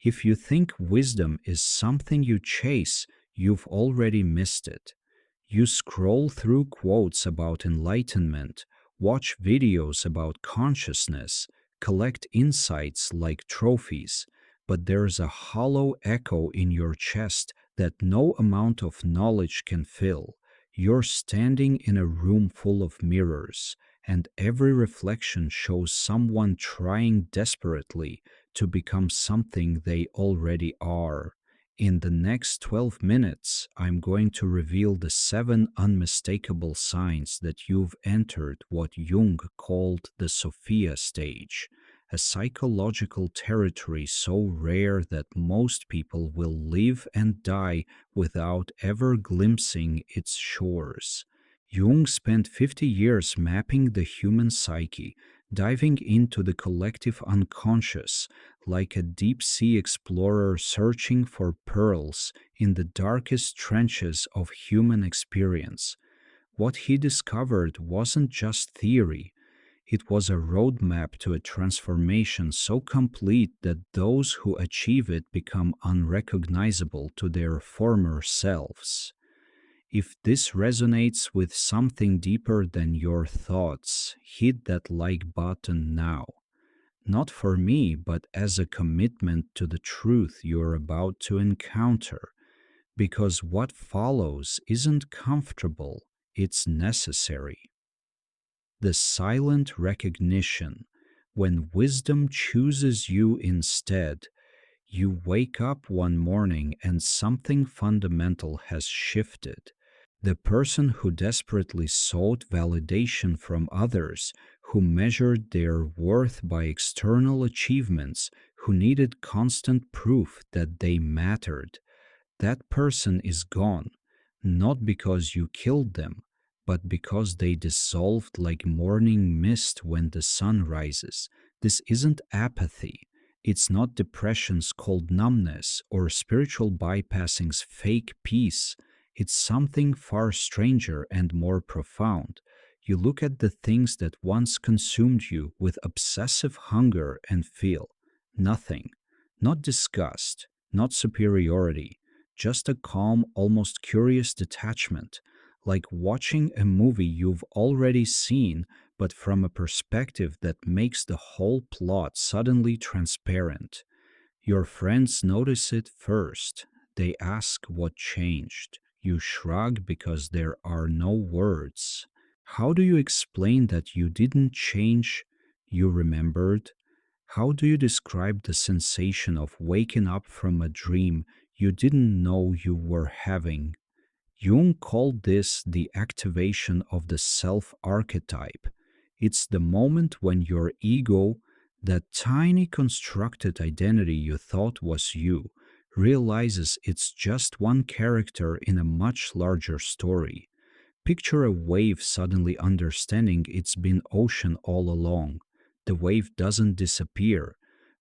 If you think wisdom is something you chase, you've already missed it. You scroll through quotes about enlightenment, watch videos about consciousness, collect insights like trophies, but there's a hollow echo in your chest that no amount of knowledge can fill. You're standing in a room full of mirrors, and every reflection shows someone trying desperately to become something they already are. In the next 12 minutes, I'm going to reveal the 7 unmistakable signs that you've entered what Jung called the Sophia stage, a psychological territory so rare that most people will live and die without ever glimpsing its shores. Jung spent 50 years mapping the human psyche, diving into the collective unconscious, like a deep sea explorer searching for pearls in the darkest trenches of human experience. What he discovered wasn't just theory, it was a roadmap to a transformation so complete that those who achieve it become unrecognizable to their former selves. If this resonates with something deeper than your thoughts, hit that like button now. Not for me, but as a commitment to the truth you're about to encounter, because what follows isn't comfortable, it's necessary. The silent recognition. When wisdom chooses you instead, you wake up one morning and something fundamental has shifted. The person who desperately sought validation from others, who measured their worth by external achievements, who needed constant proof that they mattered, that person is gone, not because you killed them, but because they dissolved like morning mist when the sun rises. This isn't apathy. It's not depression's cold numbness or spiritual bypassing's fake peace. It's something far stranger and more profound. You look at the things that once consumed you with obsessive hunger and feel nothing, not disgust, not superiority, just a calm, almost curious detachment, like watching a movie you've already seen, but from a perspective that makes the whole plot suddenly transparent. Your friends notice it first. They ask what changed. You shrug because there are no words. How do you explain that you didn't change? You remembered? How do you describe the sensation of waking up from a dream you didn't know you were having? Jung called this the activation of the self archetype. It's the moment when your ego, that tiny constructed identity you thought was you, realizes it's just one character in a much larger story. Picture a wave suddenly understanding it's been ocean all along. The wave doesn't disappear,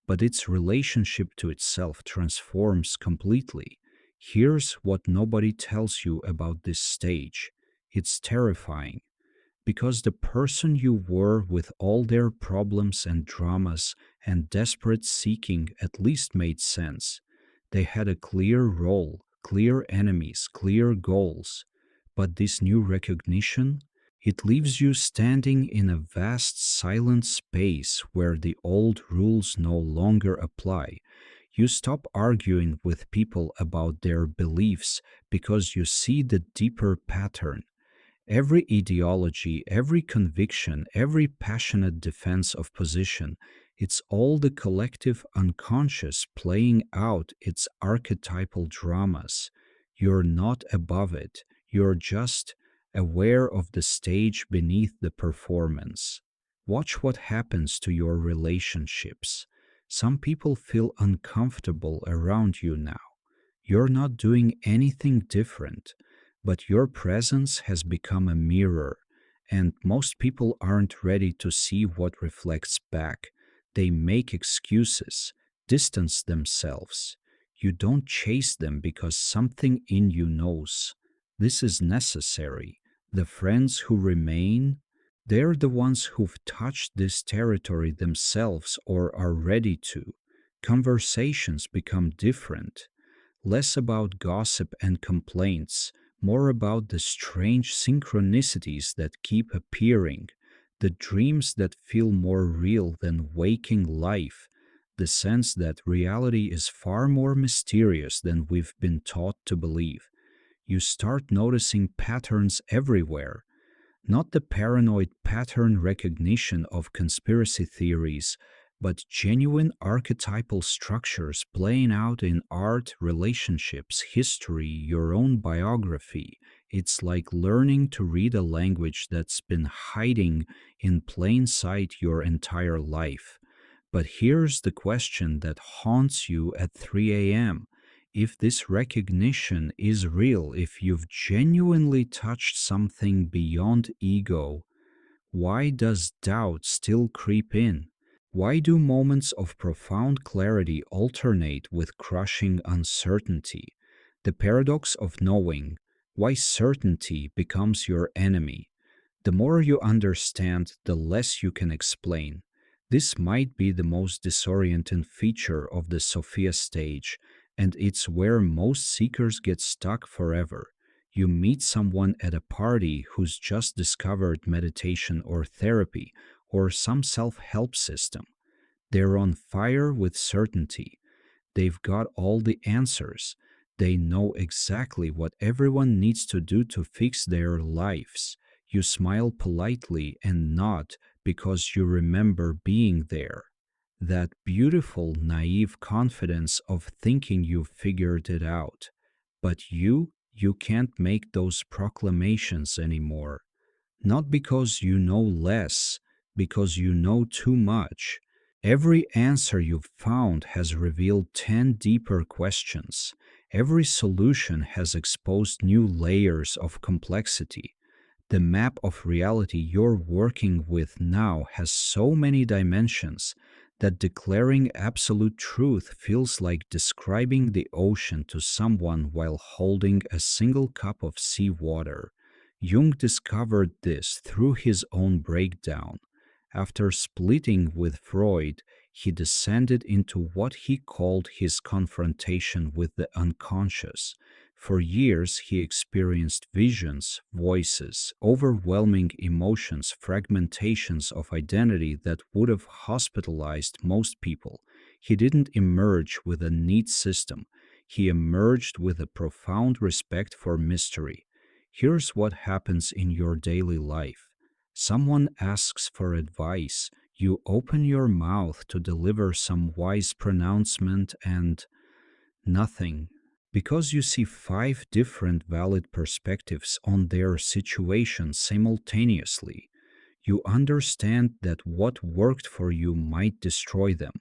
but its relationship to itself transforms completely. Here's what nobody tells you about this stage. It's terrifying because the person you were with all their problems and dramas and desperate seeking at least made sense. They had a clear role, clear enemies, clear goals. But this new recognition, it leaves you standing in a vast silent space where the old rules no longer apply. You stop arguing with people about their beliefs because you see the deeper pattern. Every ideology, every conviction, every passionate defense of position, it's all the collective unconscious playing out its archetypal dramas. You're not above it, you're just aware of the stage beneath the performance. Watch what happens to your relationships. Some people feel uncomfortable around you now. You're not doing anything different, but your presence has become a mirror, and most people aren't ready to see what reflects back. They make excuses, distance themselves. You don't chase them because something in you knows this is necessary. The friends who remain, they're the ones who've touched this territory themselves or are ready to. Conversations become different, less about gossip and complaints, more about the strange synchronicities that keep appearing, the dreams that feel more real than waking life, the sense that reality is far more mysterious than we've been taught to believe. You start noticing patterns everywhere, not the paranoid pattern recognition of conspiracy theories, but genuine archetypal structures playing out in art, relationships, history, your own biography. It's like learning to read a language that's been hiding in plain sight your entire life. But here's the question that haunts you at 3 a.m. If this recognition is real, if you've genuinely touched something beyond ego, why does doubt still creep in? Why do moments of profound clarity alternate with crushing uncertainty? The paradox of knowing, why certainty becomes your enemy. The more you understand, the less you can explain. This might be the most disorienting feature of the Sophia stage, and it's where most seekers get stuck forever. You meet someone at a party who's just discovered meditation or therapy or some self help system. They're on fire with certainty. They've got all the answers. They know exactly what everyone needs to do to fix their lives. You smile politely and nod because you remember being there. That beautiful, naive confidence of thinking you figured it out. But you can't make those proclamations anymore. Not because you know less, because you know too much. Every answer you've found has revealed 10 deeper questions. Every solution has exposed new layers of complexity. The map of reality you're working with now has so many dimensions that declaring absolute truth feels like describing the ocean to someone while holding a single cup of seawater. Jung discovered this through his own breakdown. After splitting with Freud, he descended into what he called his confrontation with the unconscious. For years, he experienced visions, voices, overwhelming emotions, fragmentations of identity that would have hospitalized most people. He didn't emerge with a neat system. He emerged with a profound respect for mystery. Here's what happens in your daily life. Someone asks for advice. You open your mouth to deliver some wise pronouncement and nothing. Because you see five different valid perspectives on their situation simultaneously, you understand that what worked for you might destroy them.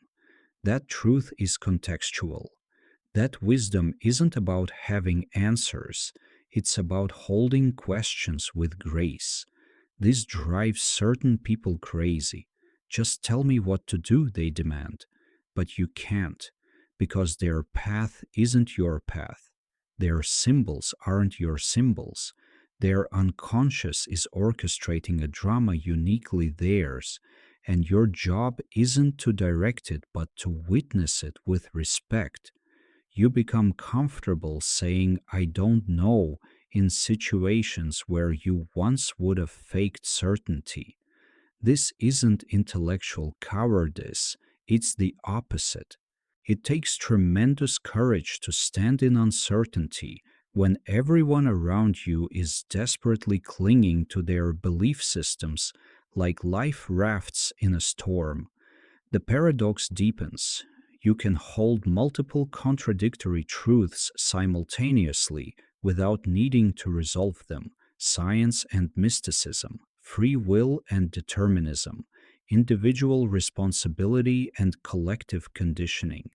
That truth is contextual. That wisdom isn't about having answers, it's about holding questions with grace. This drives certain people crazy. Just tell me what to do, they demand. But you can't, because their path isn't your path. Their symbols aren't your symbols. Their unconscious is orchestrating a drama uniquely theirs, and your job isn't to direct it but to witness it with respect. You become comfortable saying, I don't know, in situations where you once would have faked certainty. This isn't intellectual cowardice, it's the opposite. It takes tremendous courage to stand in uncertainty when everyone around you is desperately clinging to their belief systems like life rafts in a storm. The paradox deepens. You can hold multiple contradictory truths simultaneously without needing to resolve them. Science and mysticism, free will and determinism, individual responsibility and collective conditioning.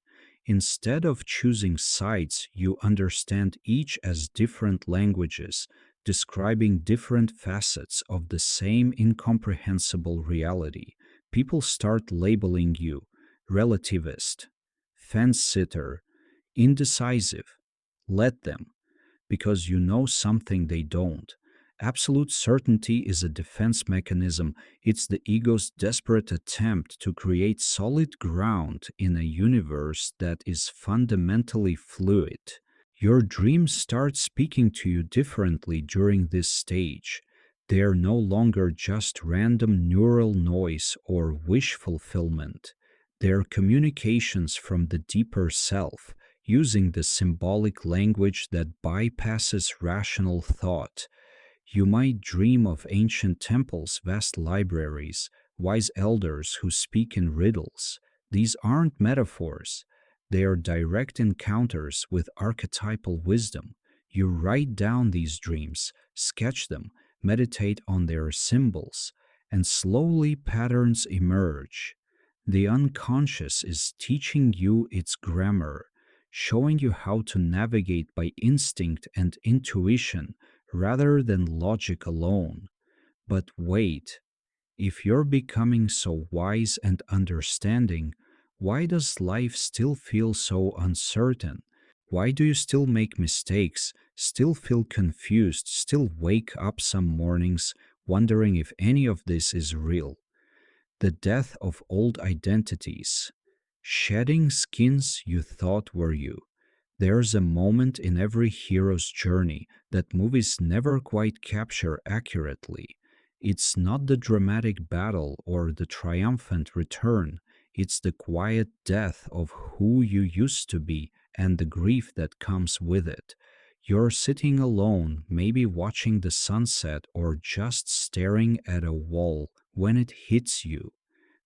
Instead of choosing sides, you understand each as different languages, describing different facets of the same incomprehensible reality. People start labeling you relativist, fence sitter, indecisive. Let them, because you know something they don't. Absolute certainty is a defense mechanism. It's the ego's desperate attempt to create solid ground in a universe that is fundamentally fluid. Your dreams start speaking to you differently during this stage. They are no longer just random neural noise or wish fulfillment. They are communications from the deeper self, using the symbolic language that bypasses rational thought. You might dream of ancient temples, vast libraries, wise elders who speak in riddles. These aren't metaphors, they are direct encounters with archetypal wisdom. You write down these dreams, sketch them, meditate on their symbols, and slowly patterns emerge. The unconscious is teaching you its grammar, showing you how to navigate by instinct and intuition rather than logic alone. But wait, if you're becoming so wise and understanding, why does life still feel so uncertain? Why do you still make mistakes, still feel confused, still wake up some mornings wondering if any of this is real? The death of old identities, shedding skins you thought were you. There's a moment in every hero's journey that movies never quite capture accurately. It's not the dramatic battle or the triumphant return, it's the quiet death of who you used to be and the grief that comes with it. You're sitting alone, maybe watching the sunset or just staring at a wall when it hits you.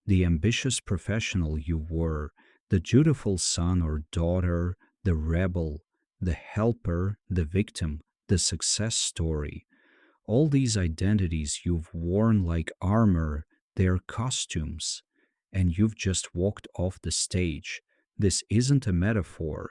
The ambitious professional you were, the dutiful son or daughter, the rebel, the helper, the victim, the success story. All these identities you've worn like armor, they're costumes, and you've just walked off the stage. This isn't a metaphor.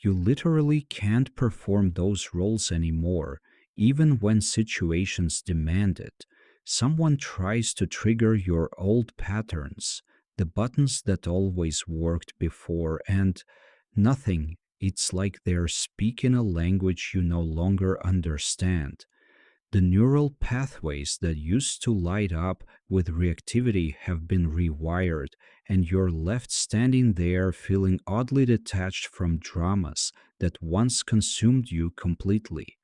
You literally can't perform those roles anymore, even when situations demand it. Someone tries to trigger your old patterns, the buttons that always worked before, and nothing. It's like they're speaking a language you no longer understand. The neural pathways that used to light up with reactivity have been rewired, and you're left standing there feeling oddly detached from dramas that once consumed you completely.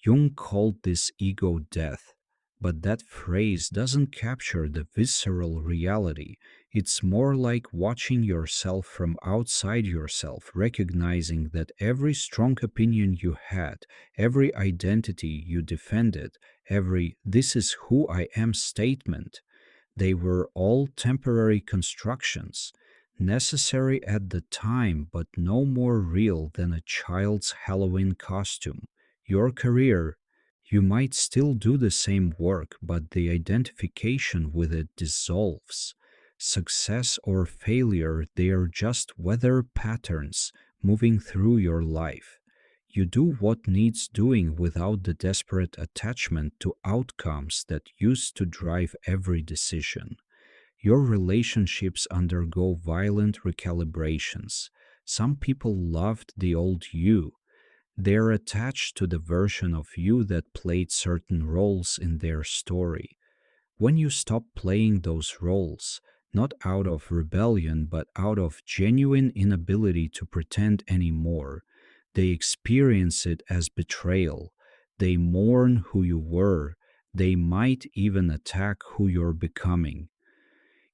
Jung called this ego death, but that phrase doesn't capture the visceral reality. It's more like watching yourself from outside yourself, recognizing that every strong opinion you had, every identity you defended, every "this is who I am" statement, they were all temporary constructions, necessary at the time but no more real than a child's Halloween costume. Your career, you might still do the same work, but the identification with it dissolves. Success or failure, they are just weather patterns moving through your life. You do what needs doing without the desperate attachment to outcomes that used to drive every decision. Your relationships undergo violent recalibrations. Some people loved the old you. They're attached to the version of you that played certain roles in their story. When you stop playing those roles, not out of rebellion but out of genuine inability to pretend anymore, they experience it as betrayal. They mourn who you were. They might even attack who you're becoming.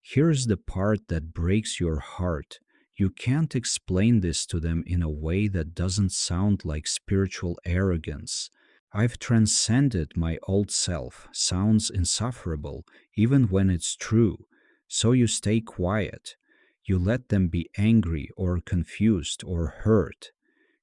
Here's the part that breaks your heart. You can't explain this to them in a way that doesn't sound like spiritual arrogance. "I've transcended my old self" sounds insufferable, even when it's true. So you stay quiet. You let them be angry or confused or hurt.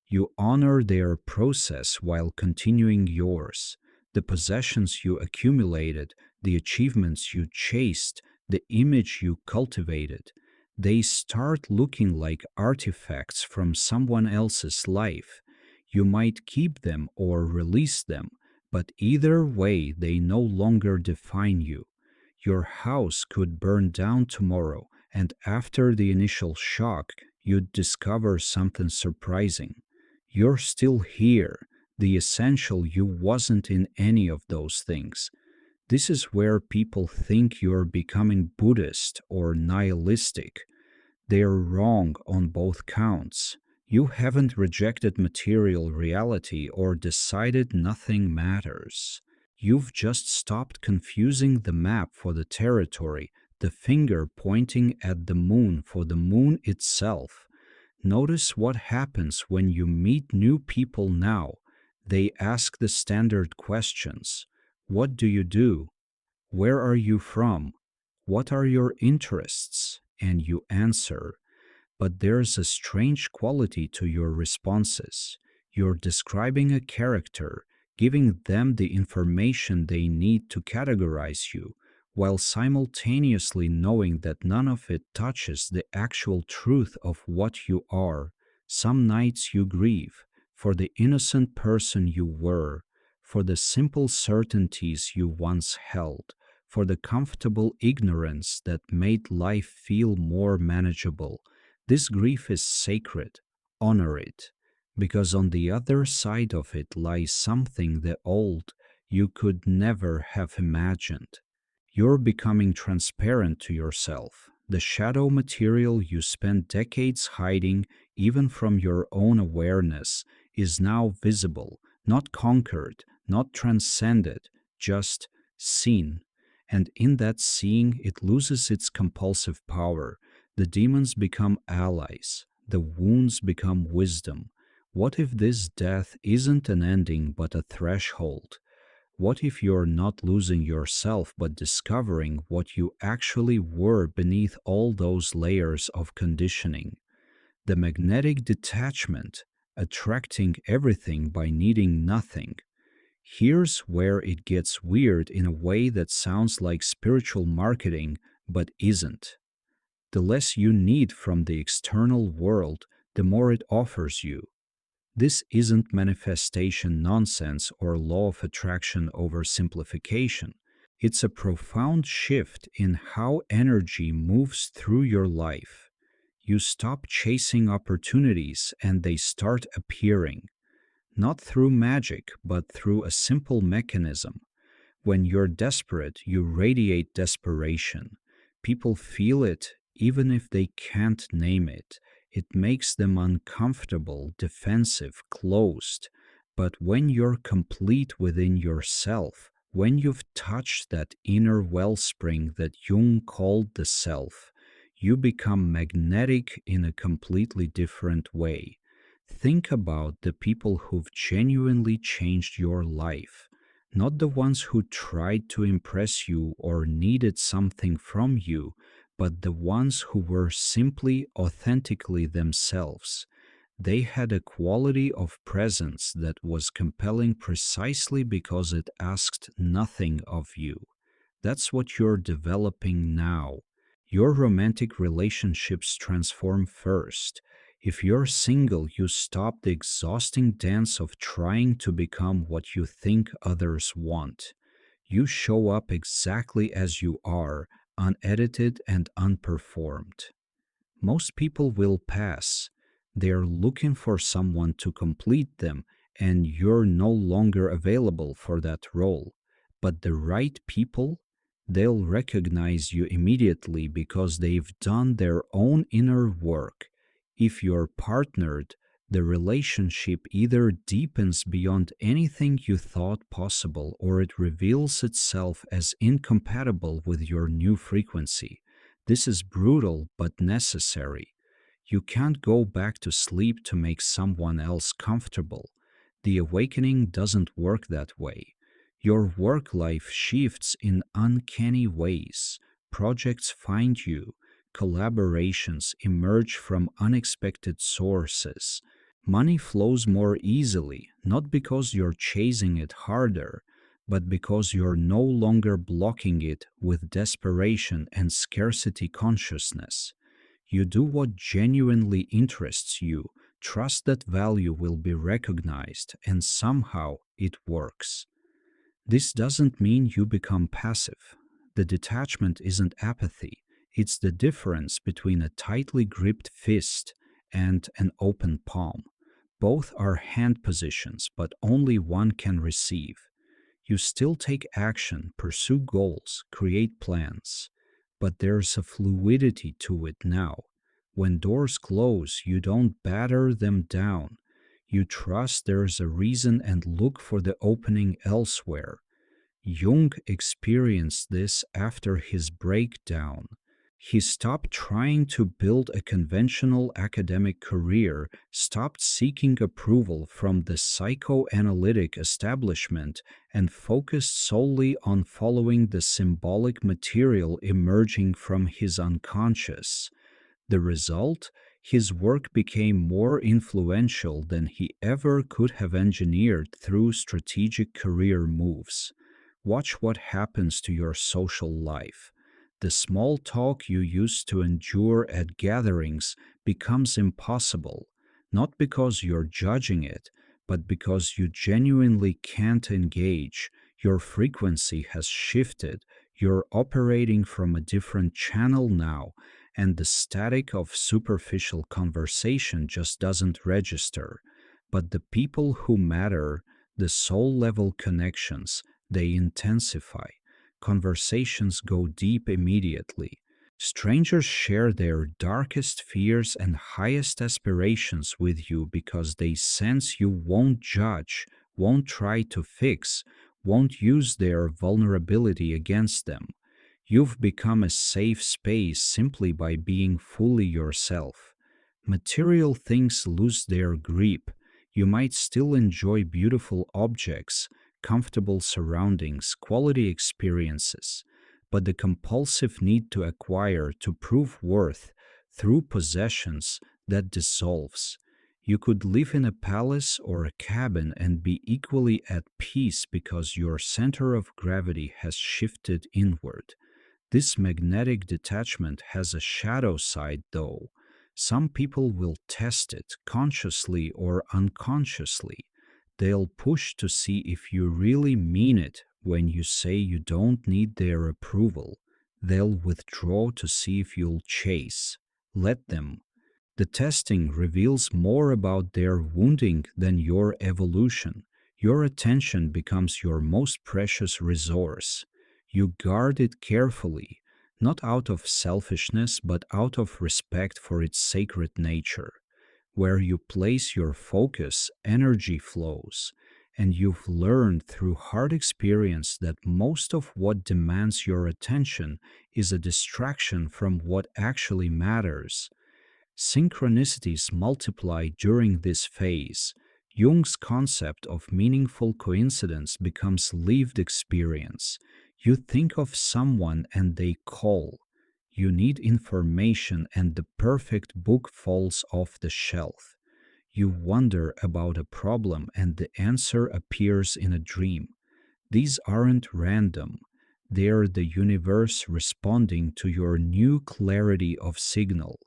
You honor their process while continuing yours. The possessions you accumulated, the achievements you chased, the image you cultivated, they start looking like artifacts from someone else's life. You might keep them or release them, but either way, they no longer define you. Your house could burn down tomorrow, and after the initial shock, you'd discover something surprising. You're still here. The essential you wasn't in any of those things. This is where people think you're becoming Buddhist or nihilistic. They're wrong on both counts. You haven't rejected material reality or decided nothing matters. You've just stopped confusing the map for the territory, the finger pointing at the moon for the moon itself. Notice what happens when you meet new people now. They ask the standard questions. What do you do? Where are you from? What are your interests? And you answer. But there's a strange quality to your responses. You're describing a character, giving them the information they need to categorize you, while simultaneously knowing that none of it touches the actual truth of what you are. Some nights you grieve for the innocent person you were, for the simple certainties you once held, for the comfortable ignorance that made life feel more manageable. This grief is sacred. Honor it, because on the other side of it lies something the old you could never have imagined. You're becoming transparent to yourself. The shadow material you spent decades hiding, even from your own awareness, is now visible, not conquered, not transcended, just seen. And in that seeing, it loses its compulsive power. The demons become allies. The wounds become wisdom. What if this death isn't an ending but a threshold? What if you're not losing yourself but discovering what you actually were beneath all those layers of conditioning? The magnetic detachment, attracting everything by needing nothing. Here's where it gets weird in a way that sounds like spiritual marketing but isn't. The less you need from the external world, the more it offers you. This isn't manifestation nonsense or law of attraction oversimplification. It's a profound shift in how energy moves through your life. You stop chasing opportunities and they start appearing, not through magic, but through a simple mechanism. When you're desperate, you radiate desperation. People feel it even if they can't name it. It makes them uncomfortable, defensive, closed. But when you're complete within yourself, when you've touched that inner wellspring that Jung called the self, you become magnetic in a completely different way. Think about the people who've genuinely changed your life, not the ones who tried to impress you or needed something from you, but the ones who were simply authentically themselves. They had a quality of presence that was compelling precisely because it asked nothing of you. That's what you're developing now. Your romantic relationships transform first. If you're single, you stop the exhausting dance of trying to become what you think others want. You show up exactly as you are, unedited and unperformed. Most people will pass. They're looking for someone to complete them, and you're no longer available for that role. But the right people, they'll recognize you immediately because they've done their own inner work. If you're partnered, the relationship either deepens beyond anything you thought possible or it reveals itself as incompatible with your new frequency. This is brutal but necessary. You can't go back to sleep to make someone else comfortable. The awakening doesn't work that way. Your work life shifts in uncanny ways. Projects find you. Collaborations emerge from unexpected sources. Money flows more easily, not because you're chasing it harder, but because you're no longer blocking it with desperation and scarcity consciousness. You do what genuinely interests you, trust that value will be recognized, and somehow it works. This doesn't mean you become passive. The detachment isn't apathy, it's the difference between a tightly gripped fist and an open palm. Both are hand positions, but only one can receive. You still take action, pursue goals, create plans. But there's a fluidity to it now. When doors close, you don't batter them down. You trust there's a reason and look for the opening elsewhere. Jung experienced this after his breakdown. He stopped trying to build a conventional academic career, stopped seeking approval from the psychoanalytic establishment, and focused solely on following the symbolic material emerging from his unconscious. The result? His work became more influential than he ever could have engineered through strategic career moves. Watch what happens to your social life. The small talk you used to endure at gatherings becomes impossible, not because you're judging it, but because you genuinely can't engage. Your frequency has shifted, you're operating from a different channel now, and the static of superficial conversation just doesn't register. But the people who matter, the soul level connections, they intensify. Conversations go deep immediately. Strangers share their darkest fears and highest aspirations with you because they sense you won't judge, won't try to fix, won't use their vulnerability against them. You've become a safe space simply by being fully yourself. Material things lose their grip. You might still enjoy beautiful objects, comfortable surroundings, quality experiences, but the compulsive need to acquire, to prove worth through possessions, that dissolves. You could live in a palace or a cabin and be equally at peace because your center of gravity has shifted inward. This magnetic detachment has a shadow side, though. Some people will test it, consciously or unconsciously. They'll push to see if you really mean it when you say you don't need their approval. They'll withdraw to see if you'll chase. Let them. The testing reveals more about their wounding than your evolution. Your attention becomes your most precious resource. You guard it carefully, not out of selfishness, but out of respect for its sacred nature. Where you place your focus, energy flows, and you've learned through hard experience that most of what demands your attention is a distraction from what actually matters. Synchronicities multiply during this phase. Jung's concept of meaningful coincidence becomes lived experience. You think of someone and they call. You need information and the perfect book falls off the shelf. You wonder about a problem and the answer appears in a dream. These aren't random. They're the universe responding to your new clarity of signal.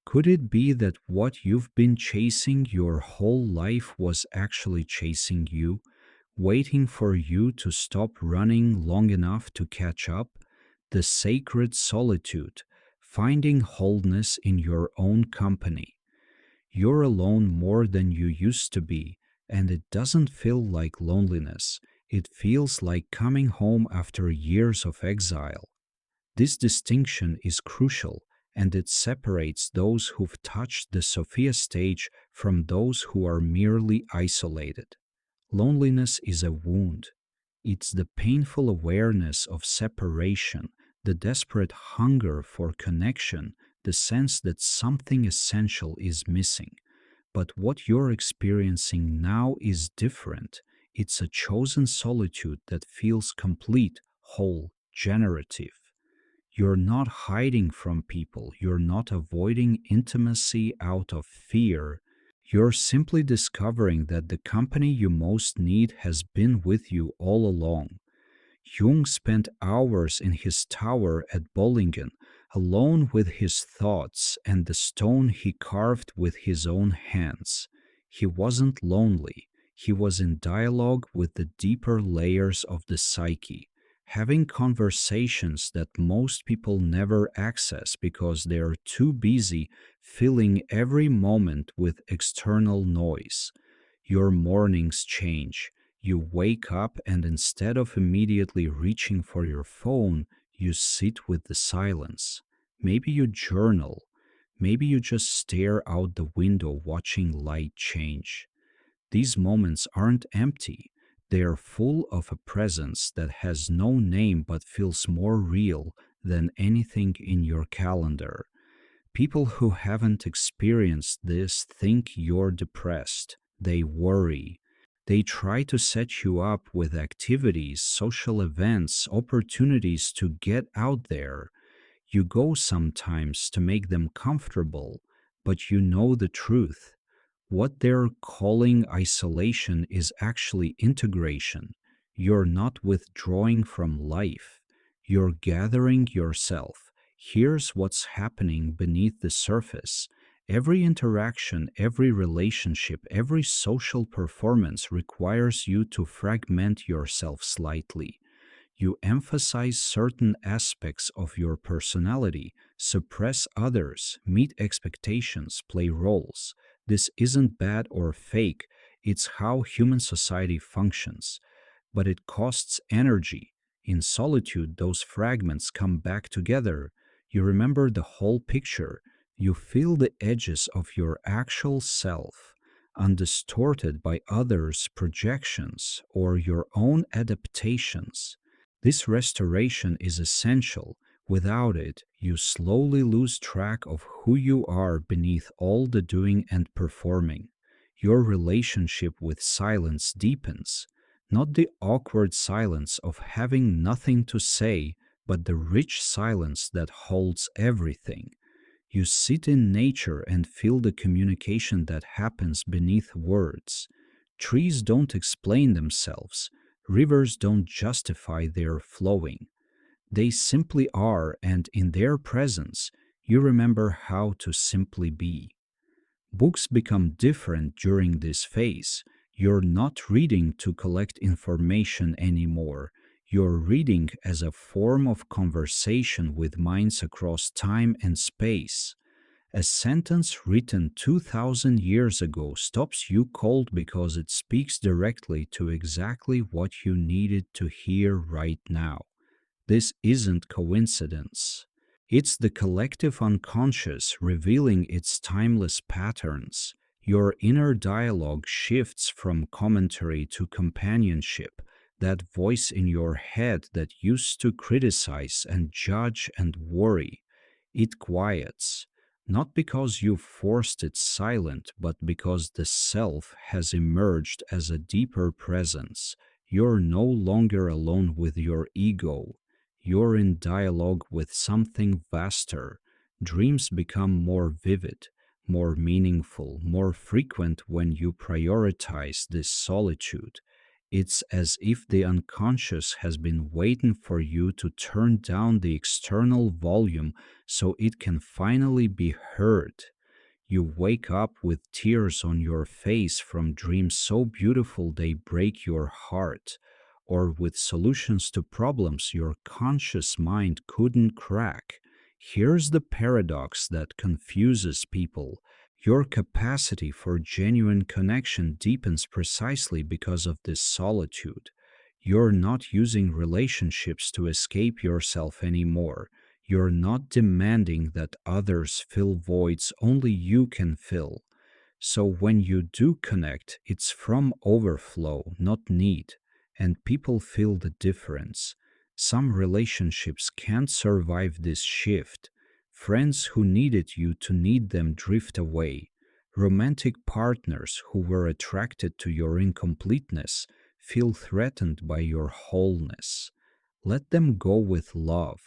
Could it be that what you've been chasing your whole life was actually chasing you, waiting for you to stop running long enough to catch up? The sacred solitude, finding wholeness in your own company. You're alone more than you used to be, and it doesn't feel like loneliness. It feels like coming home after years of exile. This distinction is crucial, and it separates those who've touched the Sophia stage from those who are merely isolated. Loneliness is a wound. It's the painful awareness of separation, the desperate hunger for connection, the sense that something essential is missing. But what you're experiencing now is different. It's a chosen solitude that feels complete, whole, generative. You're not hiding from people. You're not avoiding intimacy out of fear. You're simply discovering that the company you most need has been with you all along. Jung spent hours in his tower at Bollingen, alone with his thoughts and the stone he carved with his own hands. He wasn't lonely. He was in dialogue with the deeper layers of the psyche. having conversations that most people never access because they're too busy filling every moment with external noise. Your mornings change. You wake up and instead of immediately reaching for your phone, you sit with the silence. Maybe you journal. Maybe you just stare out the window watching light change. These moments aren't empty. They are full of a presence that has no name but feels more real than anything in your calendar. People who haven't experienced this think you're depressed. They worry. They try to set you up with activities, social events, opportunities to get out there. You go sometimes to make them comfortable, but you know the truth. What they're calling isolation is actually integration. You're not withdrawing from life, you're gathering yourself. Here's what's happening beneath the surface. Every interaction, every relationship, every social performance requires you to fragment yourself slightly. You emphasize certain aspects of your personality, suppress others, meet expectations, play roles. This isn't bad or fake, it's how human society functions. But it costs energy. In solitude, those fragments come back together. You remember the whole picture. You feel the edges of your actual self, undistorted by others' projections or your own adaptations. This restoration is essential. Without it, you slowly lose track of who you are beneath all the doing and performing. Your relationship with silence deepens, not the awkward silence of having nothing to say, but the rich silence that holds everything. You sit in nature and feel the communication that happens beneath words. Trees don't explain themselves. Rivers don't justify their flowing. They simply are, and in their presence, you remember how to simply be. Books become different during this phase. You're not reading to collect information anymore. You're reading as a form of conversation with minds across time and space. A sentence written 2000 years ago stops you cold because it speaks directly to exactly what you needed to hear right now. This isn't coincidence. It's the collective unconscious revealing its timeless patterns. Your inner dialogue shifts from commentary to companionship, that voice in your head that used to criticize and judge and worry. It quiets, not because you forced it silent, but because the self has emerged as a deeper presence. You're no longer alone with your ego. You're in dialogue with something vaster. Dreams become more vivid, more meaningful, more frequent when you prioritize this solitude. It's as if the unconscious has been waiting for you to turn down the external volume so it can finally be heard. You wake up with tears on your face from dreams so beautiful they break your heart, or with solutions to problems your conscious mind couldn't crack. Here's the paradox that confuses people. Your capacity for genuine connection deepens precisely because of this solitude. You're not using relationships to escape yourself anymore. You're not demanding that others fill voids only you can fill. So when you do connect, it's from overflow, not need, and people feel the difference. Some relationships can't survive this shift. Friends who needed you to need them drift away. Romantic partners who were attracted to your incompleteness feel threatened by your wholeness. Let them go with love.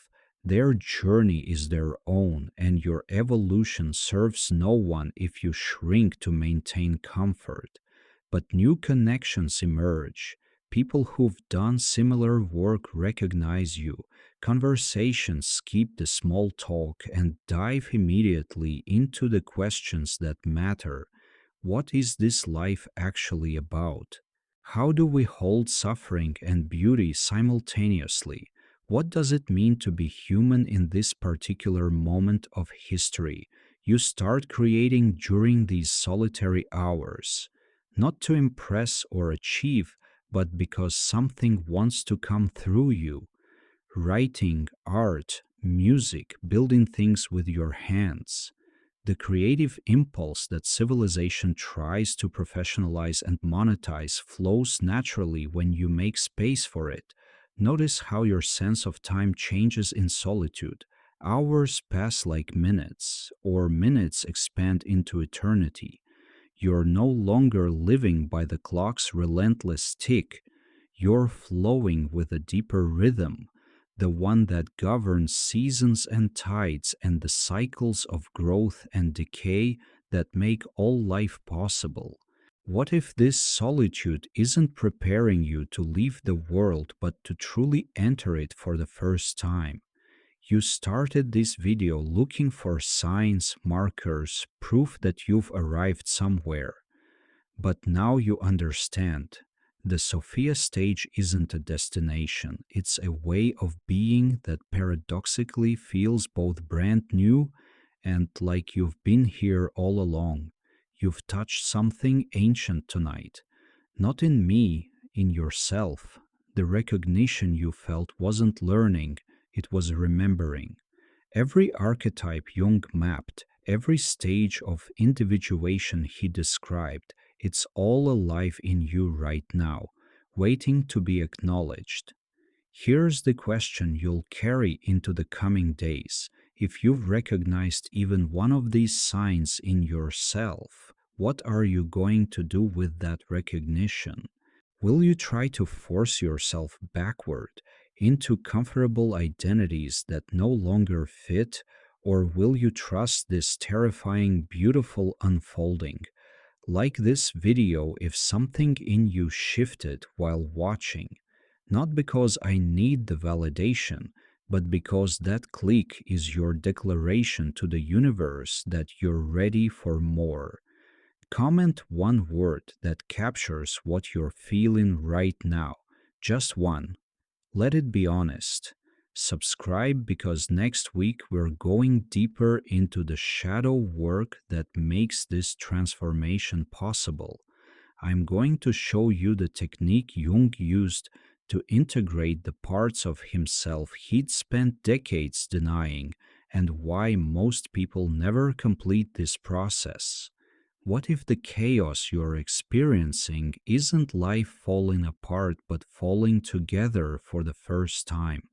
Their journey is their own, and your evolution serves no one if you shrink to maintain comfort. But new connections emerge. People who've done similar work recognize you. Conversations skip the small talk and dive immediately into the questions that matter. What is this life actually about? How do we hold suffering and beauty simultaneously? What does it mean to be human in this particular moment of history? You start creating during these solitary hours, not to impress or achieve, but because something wants to come through you. Writing, art, music, building things with your hands. The creative impulse that civilization tries to professionalize and monetize flows naturally when you make space for it. Notice how your sense of time changes in solitude. Hours pass like minutes, or minutes expand into eternity. You're no longer living by the clock's relentless tick. You're flowing with a deeper rhythm, the one that governs seasons and tides and the cycles of growth and decay that make all life possible. What if this solitude isn't preparing you to leave the world but to truly enter it for the first time? You started this video looking for signs, markers, proof that you've arrived somewhere. But now you understand. The Sophia stage isn't a destination, it's a way of being that paradoxically feels both brand new and like you've been here all along. You've touched something ancient tonight. Not in me, in yourself. The recognition you felt wasn't learning, it was remembering. Every archetype Jung mapped, every stage of individuation he described, it's all alive in you right now, waiting to be acknowledged. Here's the question you'll carry into the coming days. If you've recognized even one of these signs in yourself, what are you going to do with that recognition? Will you try to force yourself backward into comfortable identities that no longer fit, or will you trust this terrifying, beautiful unfolding? Like this video if something in you shifted while watching, not because I need the validation, but because that click is your declaration to the universe that you're ready for more. Comment one word that captures what you're feeling right now. Just one. Let it be honest. Subscribe because next week we're going deeper into the shadow work that makes this transformation possible. I'm going to show you the technique Jung used to integrate the parts of himself he'd spent decades denying and why most people never complete this process. What if the chaos you're experiencing isn't life falling apart but falling together for the first time?